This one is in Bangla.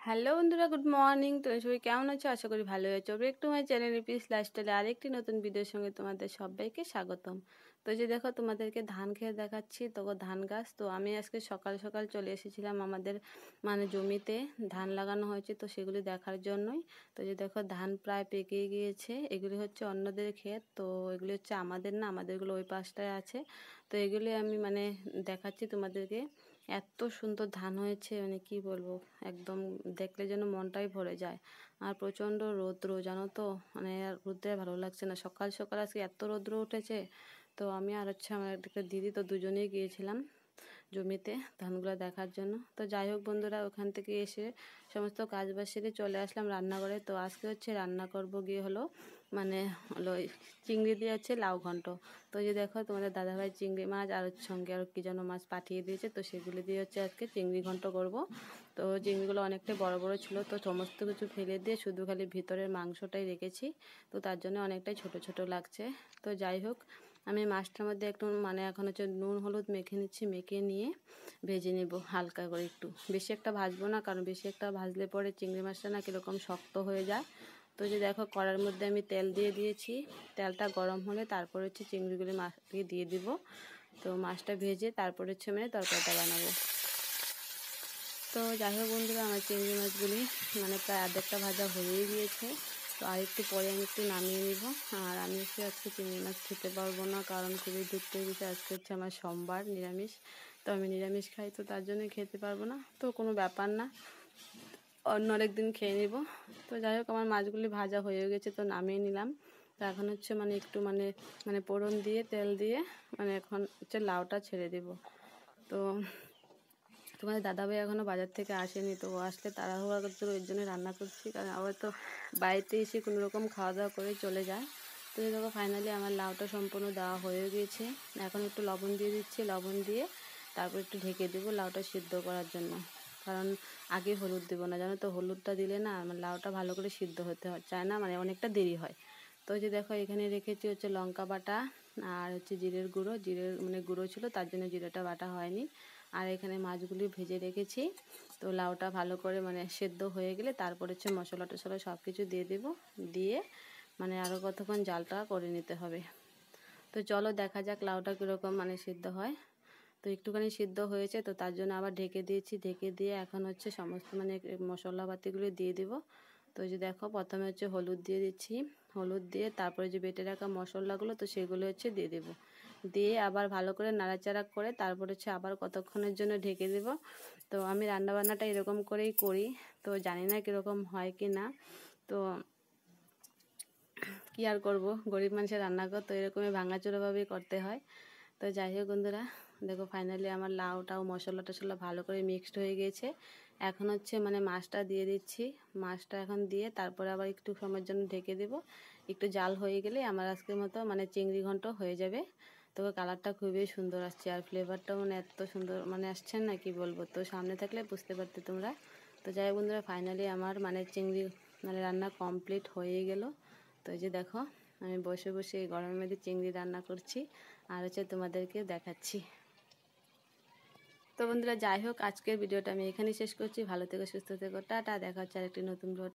হ্যালো বন্ধুরা, গুড মর্নিং। তোমরা সবাই কেমন আছো? আশা করি ভালো আছো। Break to my channel peace লাইফস্টাইলে আরেকটি নতুন ভিডিওর সঙ্গে তোমাদের সবাইকে স্বাগতম। তো যে দেখো, তোমাদেরকে ধান খেয়ে দেখাচ্ছি। তো ধান গাছ, তো আমি আজকে সকাল সকাল চলে এসেছিলাম আমাদের জমিতে ধান লাগানো হয়েছে, তো সেগুলি দেখার জন্যই। তো যে দেখো, ধান প্রায় পেকে গিয়েছে। এগুলি হচ্ছে অন্যদের ক্ষেত, তো এগুলি হচ্ছে আমাদের না, আমাদেরগুলো ওই পাশটায় আছে। তো এগুলি আমি দেখাচ্ছি তোমাদেরকে। এত সুন্দর ধান হয়েছে, কি বলবো, একদম দেখলে যেন মনটাই ভরে যায়। আর প্রচণ্ড রৌদ্র, জানো তো, আর রৌদ্রে ভালো লাগছে না। সকাল সকাল আজকে এত রৌদ্র উঠেছে। তো আমি আর হচ্ছে আমার একটা দিদি, তো দুজনেই গিয়েছিলাম জমিতে ধানগুলো দেখার জন্য। তো যাই হোক বন্ধুরা, ওখান থেকে এসে সমস্ত কাজ বাজ সেরে চলে আসলাম রান্নাঘরে। তো আজকে হচ্ছে রান্না করব গিয়ে হলো চিংড়ি দিয়ে হচ্ছে লাউ ঘন্ট। তো যে দেখো, তোমাদের দাদাভাই চিংড়ি মাছ আর সঙ্গে আর কি যেন মাছ পাঠিয়ে দিয়েছে, তো সেগুলি দিয়ে হচ্ছে আজকে চিংড়ি ঘন্ট করব। তো চিংড়িগুলো অনেকটা বড় বড় ছিল, তো সমস্ত কিছু ফেলে দিয়ে শুধু খালি ভিতরের মাংসটাই রেখেছি। তো তার জন্য অনেকটাই ছোট ছোট লাগছে। তো যাই হোক, আমি মাছটার মধ্যে একটু এখন হচ্ছে নুন হলুদ মেখে নিচ্ছি। মেখে নিয়ে ভেজে নেব হালকা করে, একটু বেশি একটা ভাজবো না, কারণ বেশি একটা ভাজলে পরে চিংড়ি মাছটা না কীরকম শক্ত হয়ে যায়। তো যে দেখো, কড়ার মধ্যে আমি তেল দিয়ে দিয়েছি। তেলটা গরম হলে তারপর হচ্ছে চিংড়িগুলি মাছকে দিয়ে দিব। তো মাছটা ভেজে তারপর হচ্ছে তরকারিটা বানাবো। তো যাই হোক বন্ধুরা, আমার চিংড়ি মাছগুলি প্রায় অর্ধেকটা ভাজা হয়েই গিয়েছে। তো আর একটু পরে আমি একটু নামিয়ে নিব। আর আমি আজকে চিংড়ি মাছ খেতে পারবো না, কারণ খুবই দুঃখ পেয়ে আজকে হচ্ছে আমার সোমবার, নিরামিষ। তো আমি নিরামিষ খাই, তো তার জন্যই খেতে পারবো না। তো কোনো ব্যাপার না, অন্য আরেক দিন খেয়ে নিব। তো যাই হোক, আমার মাছগুলি ভাজা হয়ে গেছে, তো নামিয়ে নিলাম। তো এখন হচ্ছে একটু পোড়ন দিয়ে তেল দিয়ে এখন হচ্ছে লাউটা ছেড়ে দেব। তো তোমাদের দাদাভাই এখনও বাজার থেকে আসেনি, তো ও আসলে তাড়াহুড়া করতে, ওই জন্য রান্না করছি, কারণ আবার তো বাড়িতে এসে কোনো রকম খাওয়া দাওয়া করে চলে যায়। তো দেখো, ফাইনালি আমার লাউটা সম্পূর্ণ দেওয়া হয়ে গিয়েছে। এখন একটু লবণ দিয়ে দিচ্ছি। লবণ দিয়ে তারপর একটু ঢেকে দেবো লাউটা সিদ্ধ করার জন্য, কারণ আগে হলুদ দেবো না, জানো তো। হলুদটা দিলে না আমার লাউটা ভালো করে সিদ্ধ হতে চায় না, অনেকটা দেরি হয়। তো যে দেখো, এখানে রেখেছি হচ্ছে লঙ্কা বাটা আর হচ্ছে জিরের গুঁড়ো। জিরের গুঁড়ো ছিল, তার জন্য জিরেটা বাটা হয়নি। আর এখানে মাছগুলি ভেজে রেখেছি। তো লাউটা ভালো করে সেদ্ধ হয়ে গেলে তারপর হচ্ছে মশলা টশলা সব কিছু দিয়ে দেবো। দিয়ে আরও কতক্ষণ জালটা করে নিতে হবে। তো চলো দেখা যাক লাউটা কীরকম সিদ্ধ হয়। তো একটুখানি সিদ্ধ হয়েছে, তো তার জন্য আবার ঢেকে দিয়েছি। ঢেকে দিয়ে এখন হচ্ছে সমস্ত মশলাপাতিগুলো দিয়ে দেবো। তো যে দেখো, প্রথমে হচ্ছে হলুদ দিয়ে দিচ্ছি। হলুদ দিয়ে তারপরে যে বেটে রাখা মশলাগুলো, তো সেগুলো হচ্ছে দিয়ে দেবো। দিয়ে আবার ভালো করে নাড়াচাড়া করে তারপর হচ্ছে আবার কতক্ষণের জন্য ঢেকে দেব। তো আমি রান্নাবান্নাটা এরকম করেই করি। তো জানি না কীরকম হয় কি না। তো কী আর করবো, গরিব মানুষের রান্নাঘর, তো এরকমই ভাঙাচোরাভাবেই করতে হয়। তো যাই হোক বন্ধুরা, দেখো ফাইনালি আমার লাউটাও মশলা টশলা ভালো করে মিক্সড হয়ে গিয়েছে। এখন হচ্ছে মাছটা দিয়ে দিচ্ছি। মাছটা এখন দিয়ে তারপরে আবার একটু সময়ের জন্য ঢেকে দেব। একটু জাল হয়ে গেলে আমার আজকের মতো চিংড়ি ঘন্ট হয়ে যাবে। তবে কালারটা খুবই সুন্দর আসছে, আর ফ্লেভারটাও এত সুন্দর আসছে না, কি বলবো। তো সামনে থাকলে বুঝতে পারতে তোমরা। তো যাই হোক বন্ধুরা, ফাইনালি আমার চিংড়ি রান্না কমপ্লিট হয়ে গেল। তো এই যে দেখো, আমি বসে বসে এই গরমের মধ্যে চিংড়ি রান্না করছি আর হচ্ছে তোমাদেরকে দেখাচ্ছি। তো বন্ধুরা, যাই হোক, আজকের ভিডিওটা আমি এখানেই শেষ করছি। ভালো থেকো, সুস্থ থেকো, টাটা। দেখা হচ্ছে আরেকটি নতুন ভিডিও।